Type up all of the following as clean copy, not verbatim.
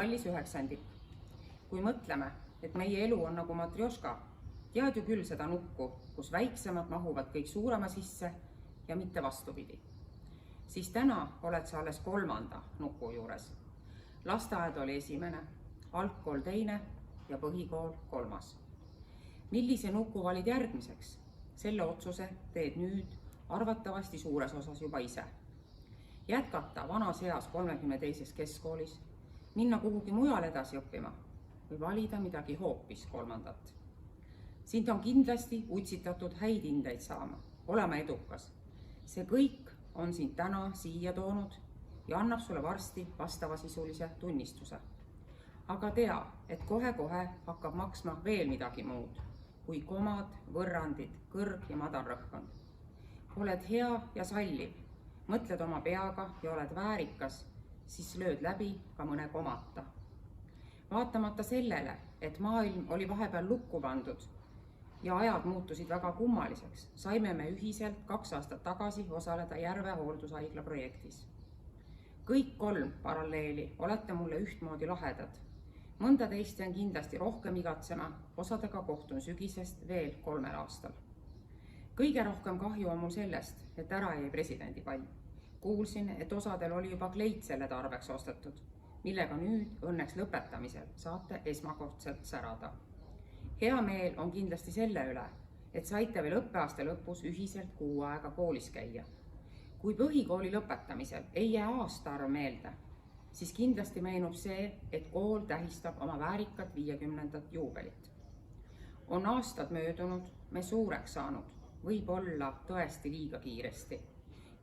kallis üheksandik. Kui mõtleme, et meie elu on nagu matrjoška, tead ju küll seda nukku, kus väiksemad mahuvad kõik suurema sisse ja mitte vastupidi. Siis täna oled sa alles 3. nuku juures. Lasteaed oli 1., algkool 2. ja põhikool 3. Millise nuku valid järgmiseks? Selle otsuse teed nüüd arvatavasti suures osas juba ise. Jätkata vanas eas 32. keskkoolis, minna kuhugi mujal edasi õppima või valida midagi hoopis 3. Sind on kindlasti utsitatud häid hindeid saama, olema edukas. See kõik on sind täna siia toonud ja annab sulle varsti vastavasisulise tunnistuse. Aga tea, et kohe-kohe hakkab maksma veel midagi muud, kui komad, võrrandid, kõrg ja madal rõhkond. Oled hea ja salliv, mõtled oma peaga ja oled väärikas, siis lööd läbi ka mõne komata. Vaatamata sellele, et maailm oli vahepeal lukku pandud ja ajad muutusid väga kummaliseks, saime me ühiselt 2 aastat tagasi osaleda Järve hooldushaigla projektis. Kõik 3 paralleeli olete mulle ühtmoodi lahedad. Mõnda teist jään kindlasti rohkem igatsema, osadega kohtun sügisest veel 3 aastal. Kõige rohkem kahju on mul sellest, et ära jäi presidendipall. Kuulsin, et osadel oli juba kleit selle tarbeks ostetud, millega nüüd õnneks lõpetamisel saate esmakordselt särada. Hea meel on kindlasti selle üle, et saite veel õppeaasta lõpus ühiselt 6 aega koolis käia. Kui põhikooli lõpetamisel ei jää aastaarv meelde, siis kindlasti meenub see, et kool tähistab oma väärikat 50. juubelit. On aastad möödunud, me suureks saanud, võib olla tõesti liiga kiiresti,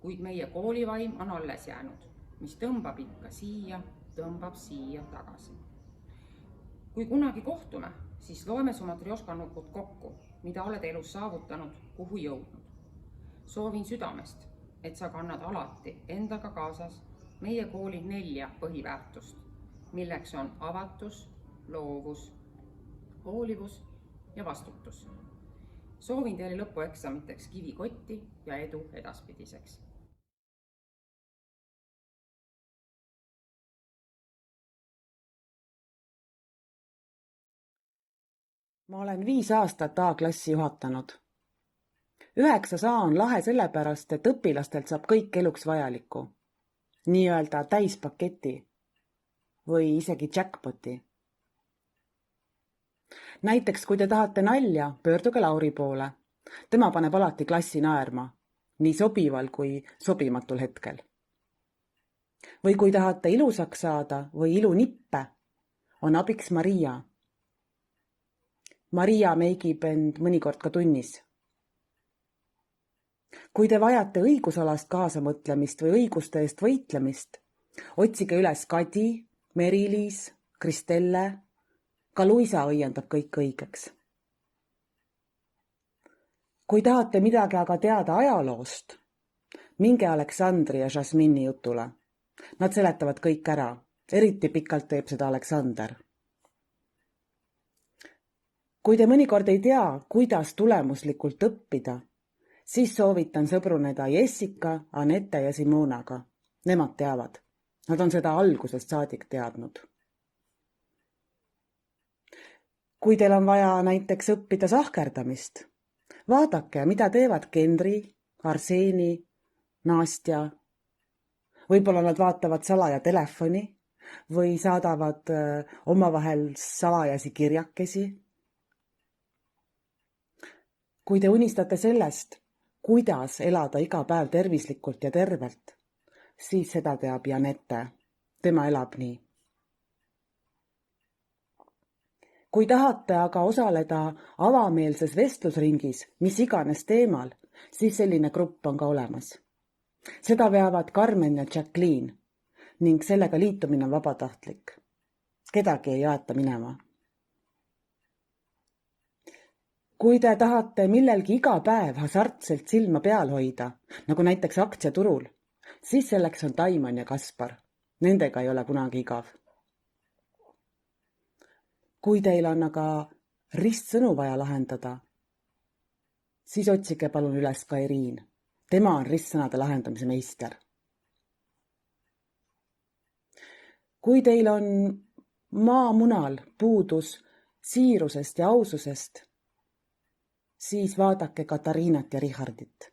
kuid meie koolivaim on alles jäänud, mis tõmbab ikka siia, tõmbab siia tagasi. Kui kunagi kohtume, siis loeme su matrjoškanukud kokku, mida oled elus saavutanud, kuhu jõudnud. Soovin südamest, et sa kannad alati endaga kaasas meie kooli 4 põhiväärtust, milleks on avatus, loovus, hoolivus ja vastutus. Soovin teile lõpueksamiteks kivikotti ja edu edaspidiseks. Ma olen 5 aastat A-klassi juhatanud. 9 A on lahe sellepärast, et õpilastelt saab kõik eluks vajalikku. Nii-öelda täispaketi või isegi jackpoti. Näiteks, kui te tahate nalja, pöörduge Lauri poole. Tema paneb alati klassi naerma, nii sobival kui sobimatul hetkel. Või kui tahate ilusaks saada või ilunippe, on abiks Maria. Maria meigib end mõnikord ka tunnis. Kui te vajate õigusalast kaasamõtlemist või õiguste eest võitlemist, otsige üles Kadi, Meri-Liis, Kristelle, ka Luisa õiendab kõik õigeks. Kui tahate midagi aga teada ajaloost, minge Aleksandri ja Jasmini jutule. Nad seletavad kõik ära, eriti pikalt teeb seda Aleksander. Kui te mõnikord ei tea, kuidas tulemuslikult õppida, siis soovitan sõbruneda Jessica, Anette ja Simonaga. Nemad teavad. Nad on seda algusest saadik teadnud. Kui teil on vaja näiteks õppida sahkerdamist, vaadake, mida teevad Kendri, Arseeni, Nastja. Võib-olla nad vaatavad salaja telefoni või saadavad omavahel salajasi kirjakesi. Kui te unistate sellest, kuidas elada iga päev tervislikult ja tervelt, siis seda teab Janette. Tema elab nii. Kui tahate aga osaleda avameelses vestlusringis, mis iganes teemal, siis selline grupp on ka olemas. Seda veavad Carmen ja Jacqueline ning sellega liitumine on vabatahtlik. Kedagi ei aeta minema. Kui te tahate millelgi iga päev hasartselt silma peal hoida, nagu näiteks aktsiaturul, siis selleks on Taiman ja Kaspar. Nendega ei ole kunagi igav. Kui teil on aga ristsõnu vaja lahendada, siis otsige palun üles ka Iriin. Tema on ristsõnade lahendamise meister. Kui teil on maamunal puudus siirusest ja aususest, siis vaadake Katariinat ja Richardit.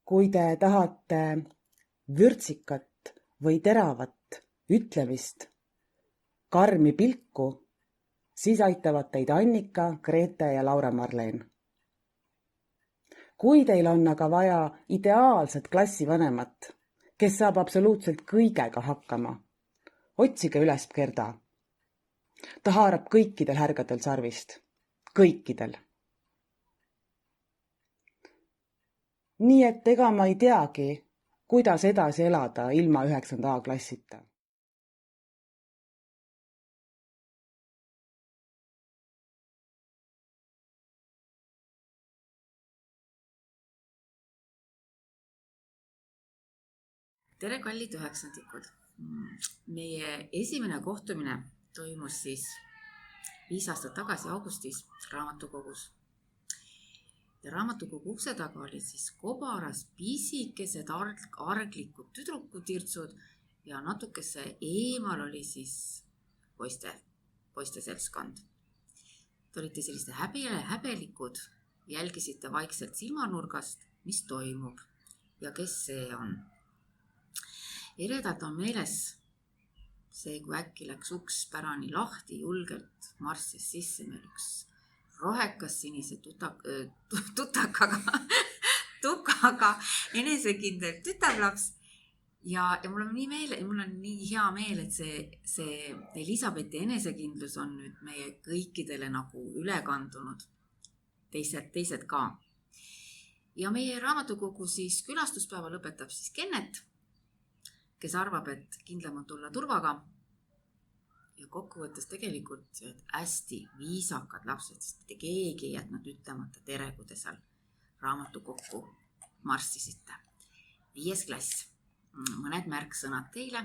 Kui te tahate vürtsikat või teravat ütlemist, karmi pilku, siis aitavad teid Annika, Grete ja Laura-Marleen. Kui teil on aga vaja ideaalset klassivanemat, kes saab absoluutselt kõigega hakkama, otsige üles Gerda. Ta haarab kõikidel härgadel sarvist. Kõikidel. Nii et ega ma ei teagi, kuidas edasi elada ilma 9. A-klassita. Tere, kallid 9-ndikud! Meie esimene kohtumine toimus siis 5 aastat tagasi augustis raamatukogus. Ja raamatukogu ukse taga olid siis kobaras pisikesed arglikud tüdrukutirtsud ja natukese eemal oli siis poiste seltskond. Te olite selliste häbelikud, jälgisite vaikselt silmanurgast, mis toimub ja kes see on. Eredalt on meeles see, kui äkki läks uks pärani lahti, julgelt marssis sisse meil üks rohekas sinise tukaga enesekindel tütarlaps ja mul on nii hea meel, et see Elisabethi enesekindlus on nüüd meie kõikidele nagu üle kandunud, teised ka. Ja meie raamatukogu siis külastuspäeva lõpetab siis Kennet, kes arvab, et kindlam on tulla turvaga. Ja kokkuvõttes tegelikult hästi viisakad lapsed, sest keegi ei jätnud ütlemata tere, kui te seal raamatukokku marssisite. 5. klass. Mõned märksõnad teile.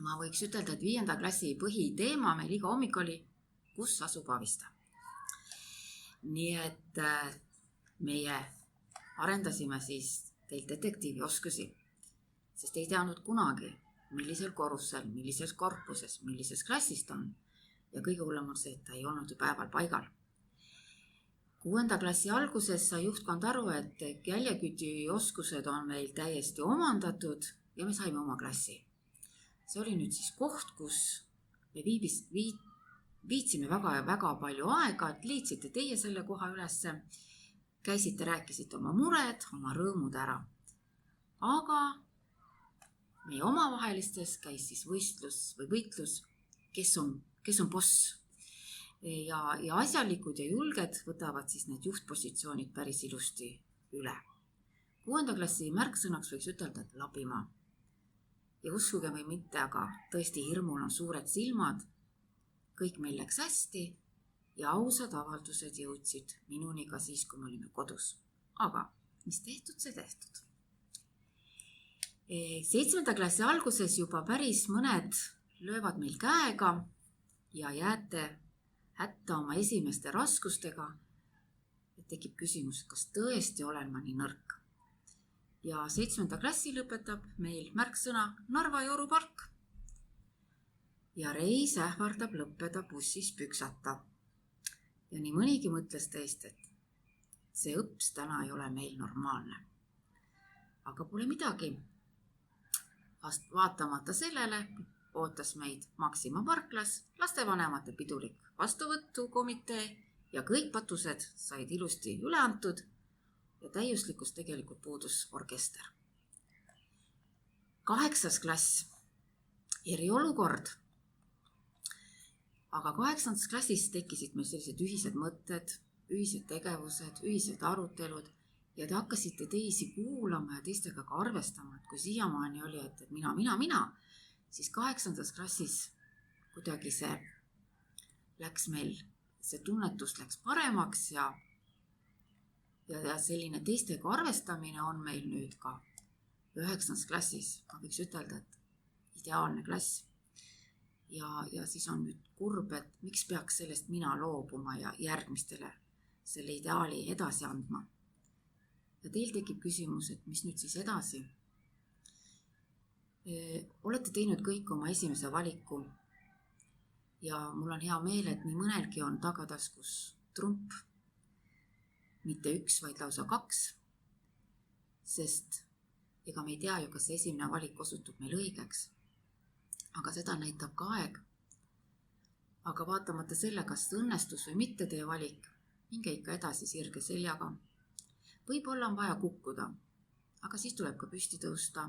Ma võiks ütelda, et 5. klassi põhiteema meil iga hommik oli, kus asub Avista. Nii et meie arendasime siis teilt detektiivi oskusi. Sest ei teadnud kunagi, millisel korrusel, millises korpuses, millises klassis ta on. Ja kõige hullem on see, et ta ei olnud ju päeval paigal. 6. klassi alguses sai juhtkond aru, et jäljeküti oskused on meil täiesti omandatud ja me saime oma klassi. See oli nüüd siis koht, kus me viitsime väga palju aega, et liitsite teie selle koha ülesse, käisite, rääkisite oma mured, oma rõõmud ära. Aga meie omavahelistes käis siis võitlus, kes on boss. Ja asjalikud ja julged võtavad siis need juhtpositsioonid päris ilusti üle. 6. klassi märksõnaks võiks ütelda, et labimaa. Ja uskuge või mitte, aga tõesti hirmul on suured silmad. Kõik meil läks hästi ja ausad avaldused jõudsid minuni ka siis, kui me olime kodus. Aga mis tehtud, see tehtud. 7. klassi alguses juba päris mõned löövad meil käega ja jääte hätta oma esimeste raskustega. Et tekib küsimus, kas tõesti olen ma nii nõrk. Ja 7. klassi lõpetab meil märksõna Narva Jorupark. Ja reis ähvardab lõppeda bussis püksata. Ja nii mõnigi mõtles teist, et see õps täna ei ole meil normaalne. Aga pole midagi. Vaatamata sellele ootas meid Maxima parklas lastevanemate pidulik vastuvõtukomitee ja kõik patused said ilusti üle antud ja täiuslikust tegelikult puudus orkester. 8. klass, eriolukord. Aga 8. klassis tekkisid meil sellised ühised mõtted, ühised tegevused, ühised arutelud ja te hakkasite teisi kuulama ja teistega ka arvestama, et kui siiamaani oli, et mina, siis 8. klassis kuidagi see tunnetus läks paremaks ja selline teistega arvestamine on meil nüüd ka 9. klassis. Ma võiks ütelda, et ideaalne klass. Ja siis on nüüd kurb, et miks peaks sellest mina loobuma ja järgmistele selle ideaali edasi andma. Ja teil tekib küsimus, et mis nüüd siis edasi? olete teinud kõik oma esimese valiku ja mul on hea meel, et nii mõnelgi on tagataskus trump, mitte 1, vaid lausa 2, sest ega me ei tea ju, kas see esimene valik osutub meil õigeks. Aga seda näitab ka aeg. Aga vaatamata selle, kas õnnestus või mitte teie valik, minge ikka edasi sirge seljaga. Võib-olla on vaja kukkuda, aga siis tuleb ka püsti tõusta.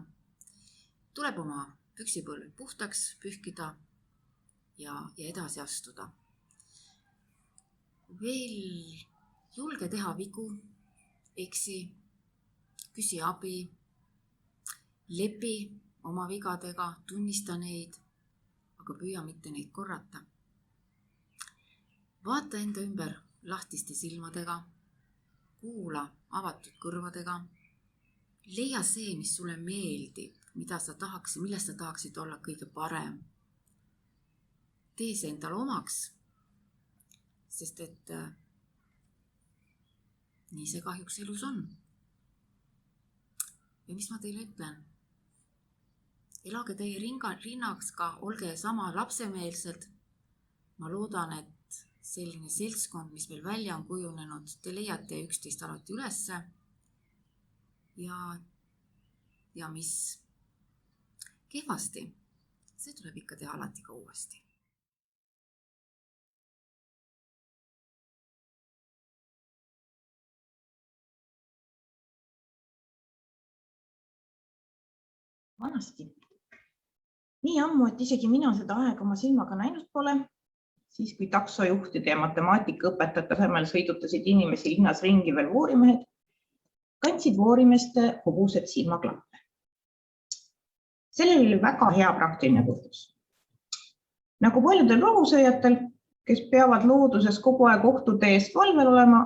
Tuleb oma püksipõlv puhtaks pühkida ja edasi astuda. Veel julge teha vigu, eksi, küsi abi, lepi oma vigadega, tunnista neid, aga püüa mitte neid korrata. Vaata enda ümber lahtiste silmadega, kuula avatud kõrvadega, leia see, mis sulle meeldib, millest sa tahaksid olla kõige parem. Tee see endale omaks, sest et nii see kahjuks elus on. Ja mis ma teile ütlen? Elage teie rinnaks ka, olge sama lapsemeelsed. Ma loodan, et selline seltskond, mis meil välja on kujunenud, te leiate üksteist alati ülesse ja mis kehvasti, see tuleb ikka teha alati ka uuesti. Vanasti. Nii ammu, et isegi mina seda aega oma silmaga näinud pole, siis kui taksojuhtide ja matemaatikaõpetajate tasemel sõidutasid inimesi linnas ringi veel voorimehed, kandsid voorimeeste hobused silmaklappe. Sellel oli väga hea praktiline põhjus. Nagu paljudel rohusööjatel, kes peavad looduses kogu aeg ohtude eest valvel olema,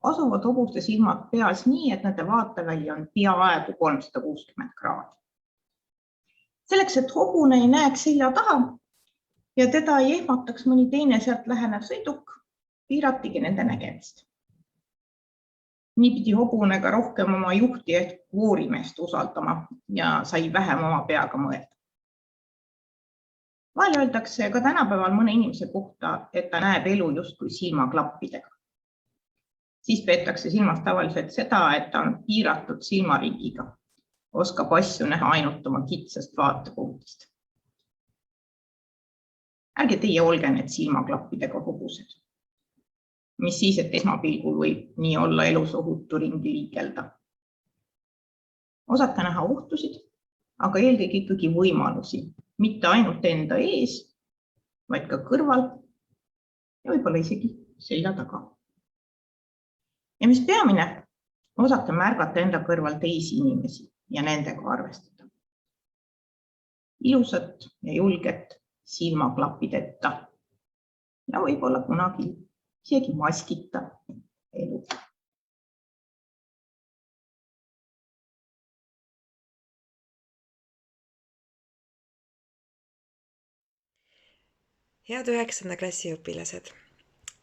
asuvad hobuste silmad peas nii, et nende vaateväli on peaaegu 360 kraadi. Selleks, et hobune ei näeks selja taha ja teda ei ehmataks mõni teine sealt lähenev sõiduk, piiratigi nende nägemist. Nii pidi hobune ka rohkem oma juhti ehk voorimeest usaldama ja sai vähem oma peaga mõelda. Vahel öeldakse ka tänapäeval mõne inimese kohta, et ta näeb elu justkui silmaklappidega. Siis peetakse silmas tavaliselt seda, et ta on piiratud silmaringiga. Oskab asju näha ainult oma kitsast vaatepunktist. Ärge teie olge need silmaklappidega hobused. Mis siis, et esmapilgul võib nii olla elus ohutu ringi liigelda. Osake näha ohtusid, aga eelkõige ikkagi võimalusi, mitte ainult enda ees, vaid ka kõrval ja võib-olla isegi selja taga. Ja mis peamine, osake märgata enda kõrval teisi inimesi ja nendega arvestada. Ilusat ja julget silmaklappideta ja võib-olla kunagi isegi maskita elu. Head 9. klassi õpilased.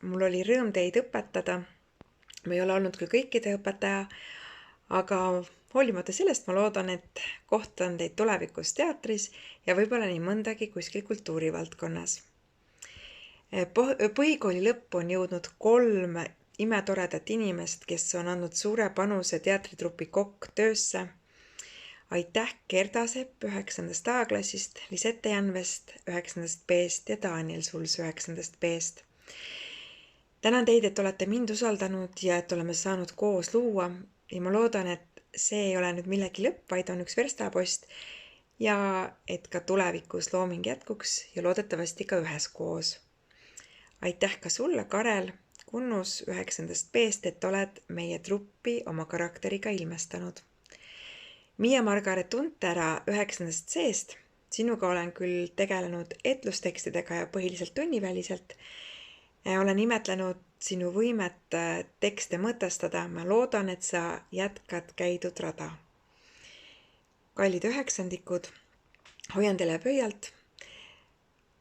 Mul oli rõõm teid õpetada. Ma ei ole olnud küll kõikide õpetaja, aga hoolimata sellest ma loodan, et kohtan teid tulevikus teatris ja võib-olla nii mõndagi kuskil kultuurivaldkonnas. Põhikooli lõppu on jõudnud 3 imetoredat inimest, kes on andnud suure panuse teatritrupi Kokk töösse. Aitäh Gerdasepp 9. A-klassist, Lisette Janvest 9. B-st ja Daniel Suls 9. B-st. Tänan teid, et olete mind usaldanud ja et oleme saanud koos luua ja ma loodan, et see ei ole nüüd millegi lõpp, vaid on üks verstapost ja et ka tulevikus looming jätkuks ja loodetavasti ka üheskoos. Aitäh ka sulle, Karel Kunnus 9. B-st, et oled meie truppi oma karakteriga ilmestanud. Miia-Margaret Tuntera 9. C-st, sinuga olen küll tegelenud etlustekstidega ja põhiliselt tunniväliselt. Olen imetlenud sinu võimet tekste mõtestada. Ma loodan, et sa jätkad käidud rada. Kallid 9-ndikud, hoian teile pöialt.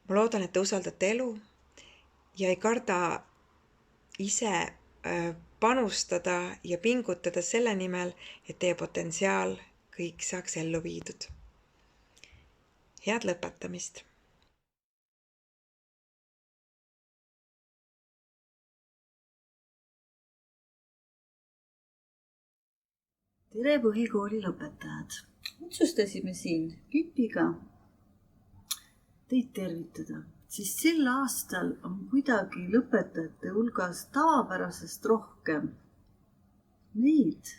Ma loodan, et te usaldate elu ja ei karda ise panustada ja pingutada selle nimel, et teie potentsiaal kõik saaks ellu viidud. head lõpetamist! Tere põhikooli lõpetajad! Otsustasime siin Pipiga teid tervitada, sest sel aastal on kuidagi lõpetajate hulgas tavapärasest rohkem neid,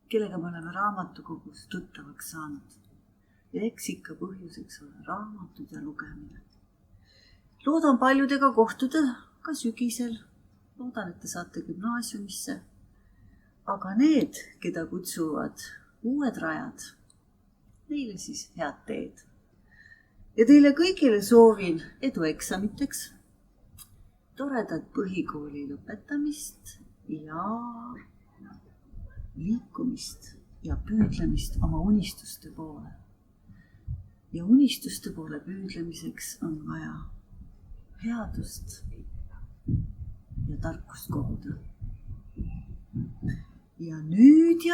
kellega me oleme raamatukogus tuttavaks saanud. Ja eks ikka põhjuseks ole raamatud ja lugemine. Loodan paljudega kohtuda ka sügisel. Loodan, et te saate gümnaasiumisse. Aga need, keda kutsuvad uued rajad, neile siis head teed. Ja teile kõigile soovin edu eksamiteks, toredat põhikooli lõpetamist ja liikumist ja püüdlemist oma unistuste poole. Ja unistuste poole püüdlemiseks on vaja headust ja tarkust koguda. Ja nüüd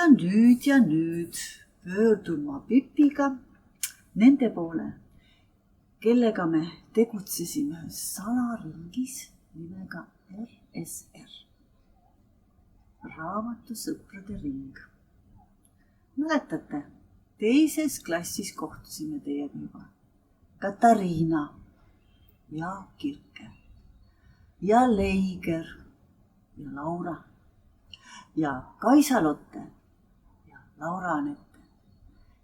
pöördun ma Pipiga nende poole, kellega me tegutsesime ühes salaringis nimega RSR. Raamatusõprade ring. Mäletate, 2. klassis kohtusime teiega juba. Katariina ja Kirke ja Leiger ja Laura ja Kaisa-Lotte ja Laura-Anette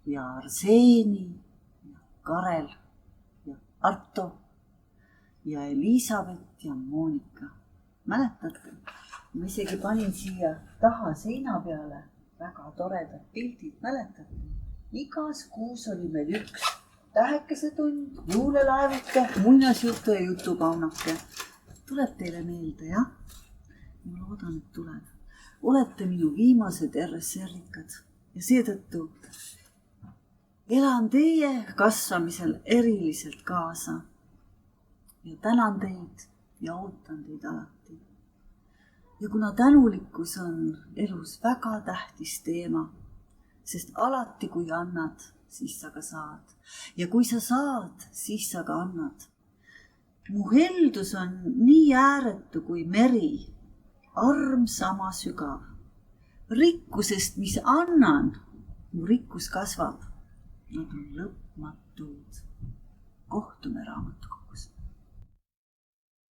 ja Arseeni ja Karel ja Arto ja Elisabeth ja Monika. Mäletate, ma isegi panin siia taha seina peale väga toredad pildid, mäletate? Igas kuus oli meil üks tähekesetund, luulelaevuke, muinasjutu ja jutupaunake. Tuleb teile meelde, jah? Ma loodan, et tuleb. Olete minu viimased RSR-ikad ja seetõttu elan teie kasvamisel eriliselt kaasa ja tänan teid ja ootan teid alati. Ja kuna tänulikkus on elus väga tähtis teema, sest alati kui annad, siis sa ka saad. Ja kui sa saad, siis sa ka annad. Mu heldus on nii ääretu kui meri, arm sama sügav. Rikkusest, mis annan, mu rikkus kasvab. Nad on lõpmatud. Kohtume raamatukogus.